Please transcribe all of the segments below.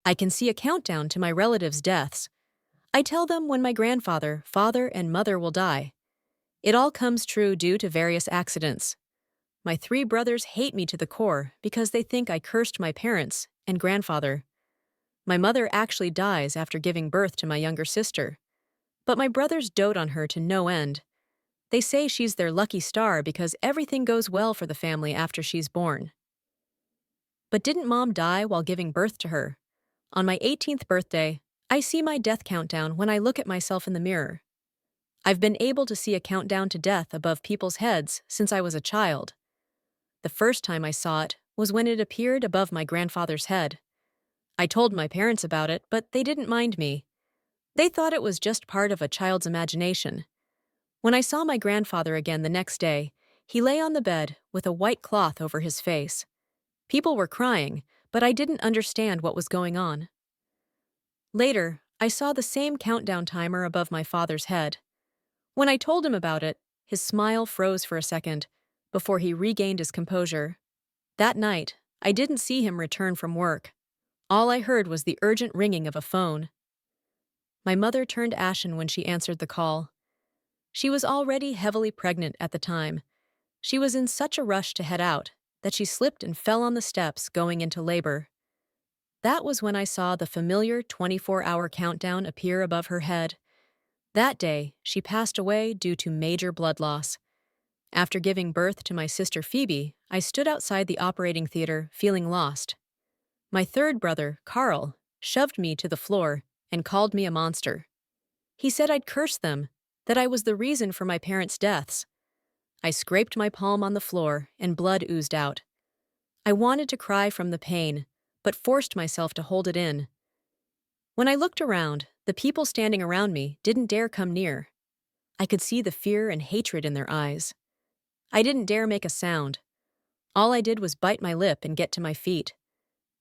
I can see a countdown to my relatives' deaths. I tell them when my grandfather, father, and mother will die. It all comes true due to various accidents. My three brothers hate me to the core because they think I cursed my parents and grandfather. My mother actually dies after giving birth to my younger sister. But my brothers dote on her to no end. They say she's their lucky star because everything goes well for the family after she's born. But didn't Mom die while giving birth to her? On my 18th birthday, I see my death countdown when I look at myself in the mirror. I've been able to see a countdown to death above people's heads since I was a child. The first time I saw it was when it appeared above my grandfather's head. I told my parents about it, but they didn't mind me. They thought it was just part of a child's imagination. When I saw my grandfather again the next day, he lay on the bed with a white cloth over his face. People were crying, but I didn't understand what was going on. Later, I saw the same countdown timer above my father's head. When I told him about it, his smile froze for a second before he regained his composure. That night, I didn't see him return from work. All I heard was the urgent ringing of a phone. My mother turned ashen when she answered the call. She was already heavily pregnant at the time. She was in such a rush to head out that she slipped and fell on the steps going into labor. That was when I saw the familiar 24-hour countdown appear above her head. That day, she passed away due to major blood loss. After giving birth to my sister Phoebe, I stood outside the operating theater feeling lost. My third brother, Carl, shoved me to the floor and called me a monster. He said I'd cursed them, that I was the reason for my parents' deaths. I scraped my palm on the floor and blood oozed out. I wanted to cry from the pain, but forced myself to hold it in. When I looked around, the people standing around me didn't dare come near. I could see the fear and hatred in their eyes. I didn't dare make a sound. All I did was bite my lip and get to my feet.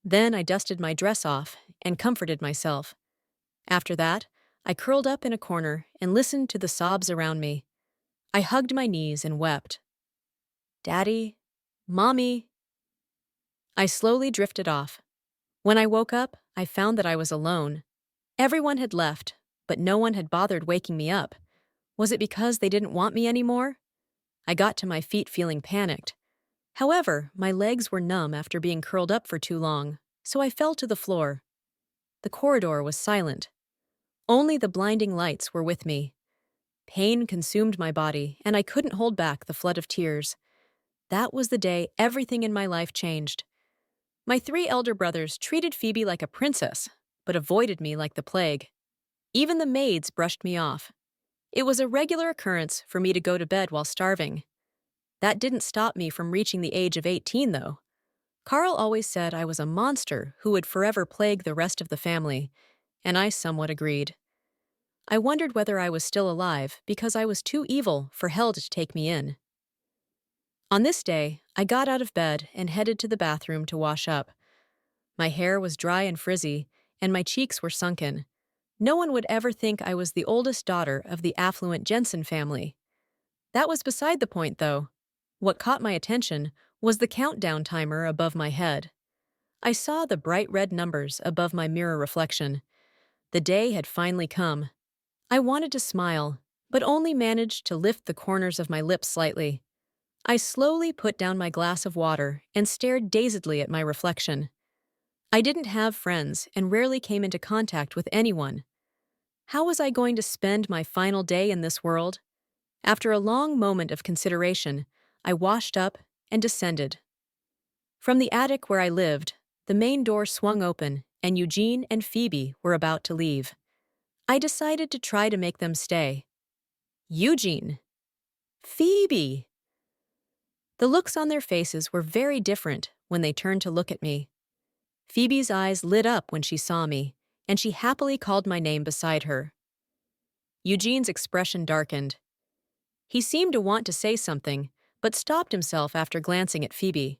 Then I dusted my dress off and comforted myself. After that, I curled up in a corner and listened to the sobs around me. I hugged my knees and wept. Daddy, Mommy. I slowly drifted off. When I woke up, I found that I was alone. Everyone had left, but no one had bothered waking me up. Was it because they didn't want me anymore? I got to my feet feeling panicked. However, my legs were numb after being curled up for too long, so I fell to the floor. The corridor was silent. Only the blinding lights were with me. Pain consumed my body, and I couldn't hold back the flood of tears. That was the day everything in my life changed. My three elder brothers treated Phoebe like a princess, but avoided me like the plague. Even the maids brushed me off. It was a regular occurrence for me to go to bed while starving. That didn't stop me from reaching the age of 18, though. Carl always said I was a monster who would forever plague the rest of the family, and I somewhat agreed. I wondered whether I was still alive because I was too evil for hell to take me in. On this day, I got out of bed and headed to the bathroom to wash up. My hair was dry and frizzy, and my cheeks were sunken. No one would ever think I was the oldest daughter of the affluent Jensen family. That was beside the point, though. What caught my attention was the countdown timer above my head. I saw the bright red numbers above my mirror reflection. The day had finally come. I wanted to smile, but only managed to lift the corners of my lips slightly. I slowly put down my glass of water and stared dazedly at my reflection. I didn't have friends and rarely came into contact with anyone. How was I going to spend my final day in this world? After a long moment of consideration, I washed up and descended. From the attic where I lived, the main door swung open and Eugene and Phoebe were about to leave. I decided to try to make them stay. Eugene! Phoebe! The looks on their faces were very different when they turned to look at me. Phoebe's eyes lit up when she saw me, and she happily called my name beside her. Eugene's expression darkened. He seemed to want to say something, but stopped himself after glancing at Phoebe.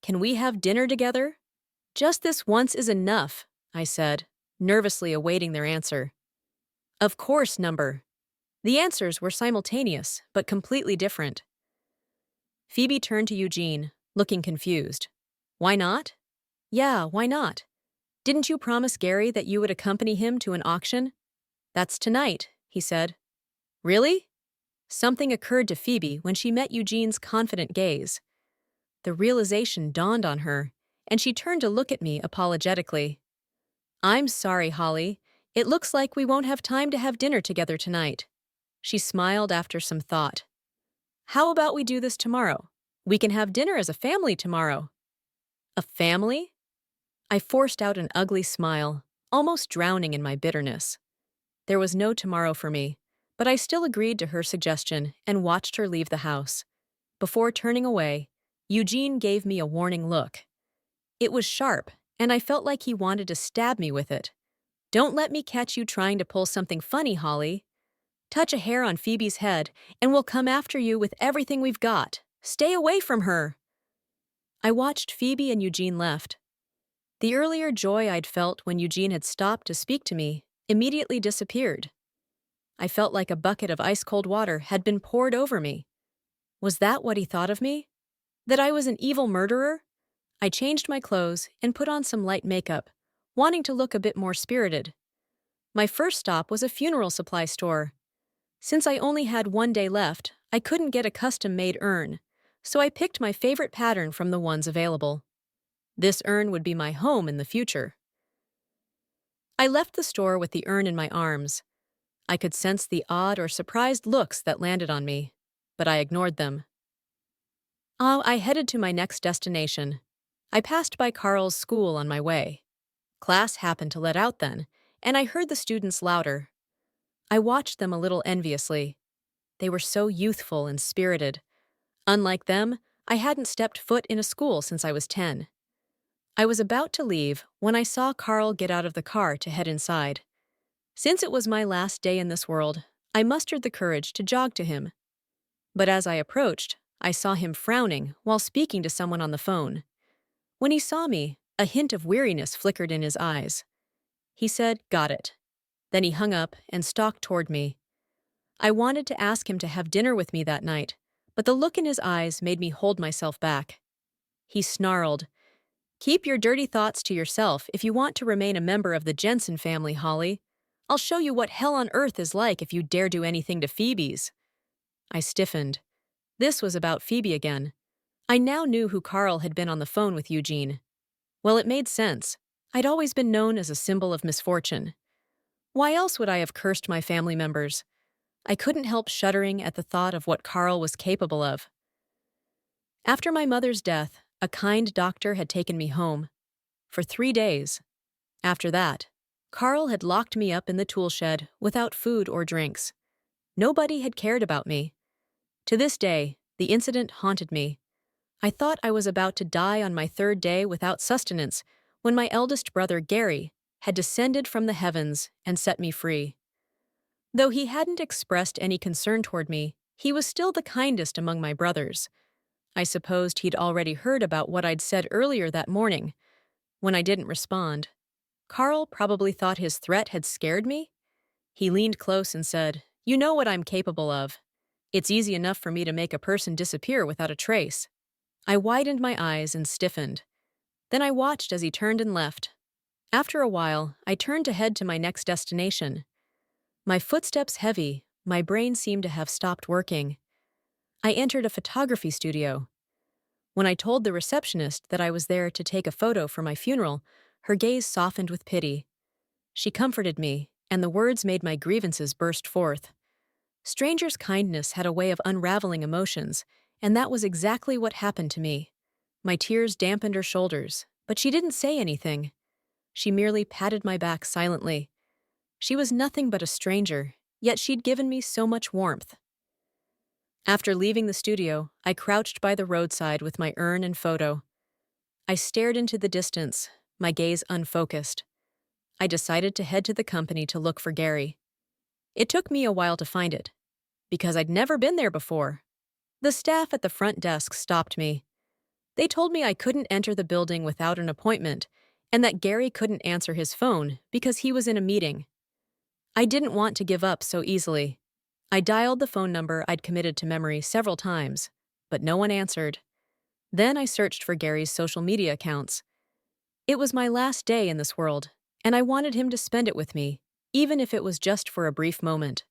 Can we have dinner together? Just this once is enough, I said, nervously awaiting their answer. Of course, number. The answers were simultaneous, but completely different. Phoebe turned to Eugene, looking confused. Why not? Yeah, why not? Didn't you promise Gary that you would accompany him to an auction? That's tonight, he said. Really? Something occurred to Phoebe when she met Eugene's confident gaze. The realization dawned on her, and she turned to look at me apologetically. I'm sorry, Holly. It looks like we won't have time to have dinner together tonight. She smiled after some thought. How about we do this tomorrow? We can have dinner as a family tomorrow. A family? I forced out an ugly smile, almost drowning in my bitterness. There was no tomorrow for me, but I still agreed to her suggestion and watched her leave the house. Before turning away, Eugene gave me a warning look. It was sharp, and I felt like he wanted to stab me with it. Don't let me catch you trying to pull something funny, Holly. Touch a hair on Phoebe's head, and we'll come after you with everything we've got. Stay away from her. I watched Phoebe and Eugene left. The earlier joy I'd felt when Eugene had stopped to speak to me immediately disappeared. I felt like a bucket of ice-cold water had been poured over me. Was that what he thought of me? That I was an evil murderer? I changed my clothes and put on some light makeup, wanting to look a bit more spirited. My first stop was a funeral supply store. Since I only had one day left, I couldn't get a custom-made urn, so I picked my favorite pattern from the ones available. This urn would be my home in the future. I left the store with the urn in my arms. I could sense the odd or surprised looks that landed on me, but I ignored them. I headed to my next destination. I passed by Carl's school on my way. Class happened to let out then, and I heard the students louder. I watched them a little enviously. They were so youthful and spirited. Unlike them, I hadn't stepped foot in a school since I was 10. I was about to leave when I saw Carl get out of the car to head inside. Since it was my last day in this world, I mustered the courage to jog to him. But as I approached, I saw him frowning while speaking to someone on the phone. When he saw me, a hint of weariness flickered in his eyes. He said, "Got it." Then he hung up and stalked toward me. I wanted to ask him to have dinner with me that night, but the look in his eyes made me hold myself back. He snarled, "Keep your dirty thoughts to yourself if you want to remain a member of the Jensen family, Holly. I'll show you what hell on earth is like if you dare do anything to Phoebe's." I stiffened. This was about Phoebe again. I now knew who Carl had been on the phone with Eugene. Well, it made sense. I'd always been known as a symbol of misfortune. Why else would I have cursed my family members? I couldn't help shuddering at the thought of what Carl was capable of. After my mother's death, a kind doctor had taken me home. For 3 days. After that, Carl had locked me up in the tool shed without food or drinks. Nobody had cared about me. To this day, the incident haunted me. I thought I was about to die on my 3rd day without sustenance when my eldest brother, Gary, had descended from the heavens and set me free. Though he hadn't expressed any concern toward me, he was still the kindest among my brothers. I supposed he'd already heard about what I'd said earlier that morning, when I didn't respond. Carl probably thought his threat had scared me. He leaned close and said, "You know what I'm capable of. It's easy enough for me to make a person disappear without a trace." I widened my eyes and stiffened. Then I watched as he turned and left. After a while, I turned to head to my next destination. My footsteps heavy, my brain seemed to have stopped working. I entered a photography studio. When I told the receptionist that I was there to take a photo for my funeral, her gaze softened with pity. She comforted me, and the words made my grievances burst forth. Strangers' kindness had a way of unraveling emotions, and that was exactly what happened to me. My tears dampened her shoulders, but she didn't say anything. She merely patted my back silently. She was nothing but a stranger, yet she'd given me so much warmth. After leaving the studio, I crouched by the roadside with my urn and photo. I stared into the distance, my gaze unfocused. I decided to head to the company to look for Gary. It took me a while to find it, because I'd never been there before. The staff at the front desk stopped me. They told me I couldn't enter the building without an appointment, and that Gary couldn't answer his phone because he was in a meeting. I didn't want to give up so easily. I dialed the phone number I'd committed to memory several times, but no one answered. Then I searched for Gary's social media accounts. It was my last day in this world, and I wanted him to spend it with me, even if it was just for a brief moment.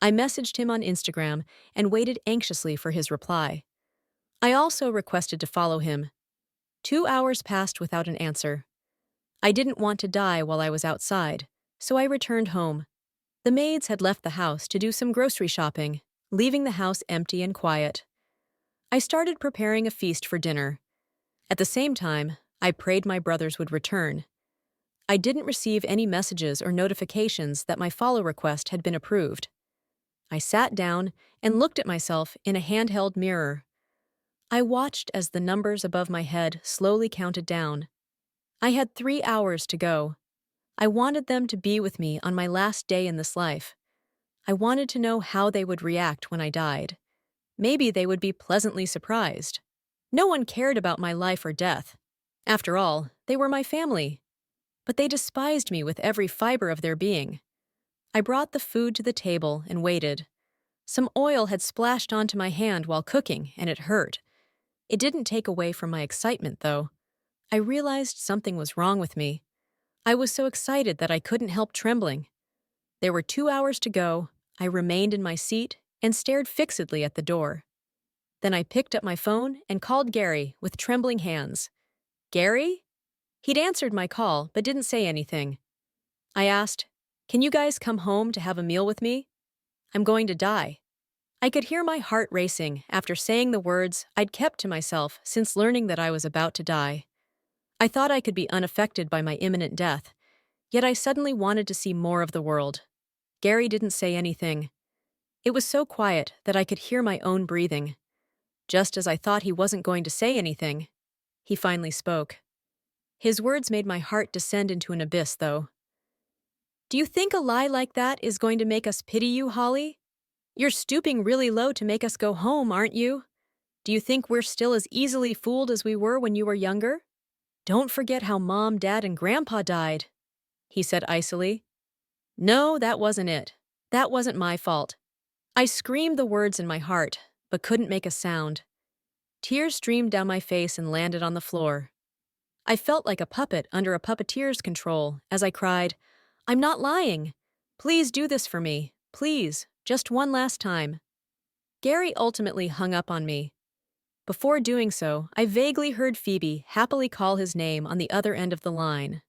I messaged him on Instagram and waited anxiously for his reply. I also requested to follow him. 2 hours passed without an answer. I didn't want to die while I was outside, so I returned home. The maids had left the house to do some grocery shopping, leaving the house empty and quiet. I started preparing a feast for dinner. At the same time, I prayed my brothers would return. I didn't receive any messages or notifications that my follow request had been approved. I sat down and looked at myself in a handheld mirror. I watched as the numbers above my head slowly counted down. I had 3 hours to go. I wanted them to be with me on my last day in this life. I wanted to know how they would react when I died. Maybe they would be pleasantly surprised. No one cared about my life or death. After all, they were my family. But they despised me with every fiber of their being. I brought the food to the table and waited. Some oil had splashed onto my hand while cooking, and it hurt. It didn't take away from my excitement, though. I realized something was wrong with me. I was so excited that I couldn't help trembling. There were 2 hours to go. I remained in my seat and stared fixedly at the door. Then I picked up my phone and called Gary with trembling hands. Gary? He'd answered my call but didn't say anything. I asked, "Can you guys come home to have a meal with me? I'm going to die." I could hear my heart racing after saying the words I'd kept to myself since learning that I was about to die. I thought I could be unaffected by my imminent death, yet I suddenly wanted to see more of the world. Gary didn't say anything. It was so quiet that I could hear my own breathing. Just as I thought he wasn't going to say anything, he finally spoke. His words made my heart descend into an abyss, though. "Do you think a lie like that is going to make us pity you, Holly? You're stooping really low to make us go home, aren't you? Do you think we're still as easily fooled as we were when you were younger? Don't forget how Mom, Dad, and Grandpa died," he said icily. No, that wasn't it. That wasn't my fault. I screamed the words in my heart, but couldn't make a sound. Tears streamed down my face and landed on the floor. I felt like a puppet under a puppeteer's control as I cried, "I'm not lying. Please do this for me. Please, just one last time." Gary ultimately hung up on me. Before doing so, I vaguely heard Phoebe happily call his name on the other end of the line.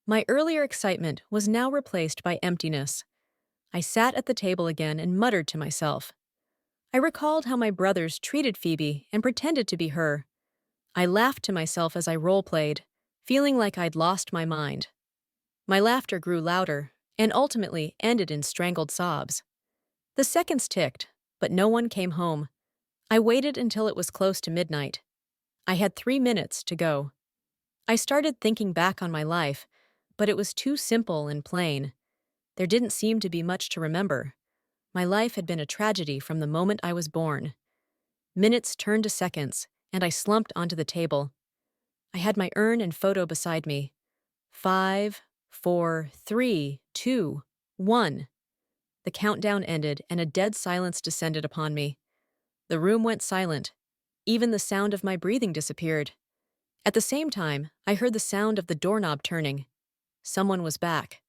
My earlier excitement was now replaced by emptiness. I sat at the table again and muttered to myself. I recalled how my brothers treated Phoebe and pretended to be her. I laughed to myself as I role-played, feeling like I'd lost my mind. My laughter grew louder and ultimately ended in strangled sobs. The seconds ticked, but no one came home. I waited until it was close to midnight. I had 3 minutes to go. I started thinking back on my life, but it was too simple and plain. There didn't seem to be much to remember. My life had been a tragedy from the moment I was born. Minutes turned to seconds, and I slumped onto the table. I had my urn and photo beside me. 5, 4, 3, 2, 1. The countdown ended, and a dead silence descended upon me. The room went silent. Even the sound of my breathing disappeared. At the same time, I heard the sound of the doorknob turning. Someone was back.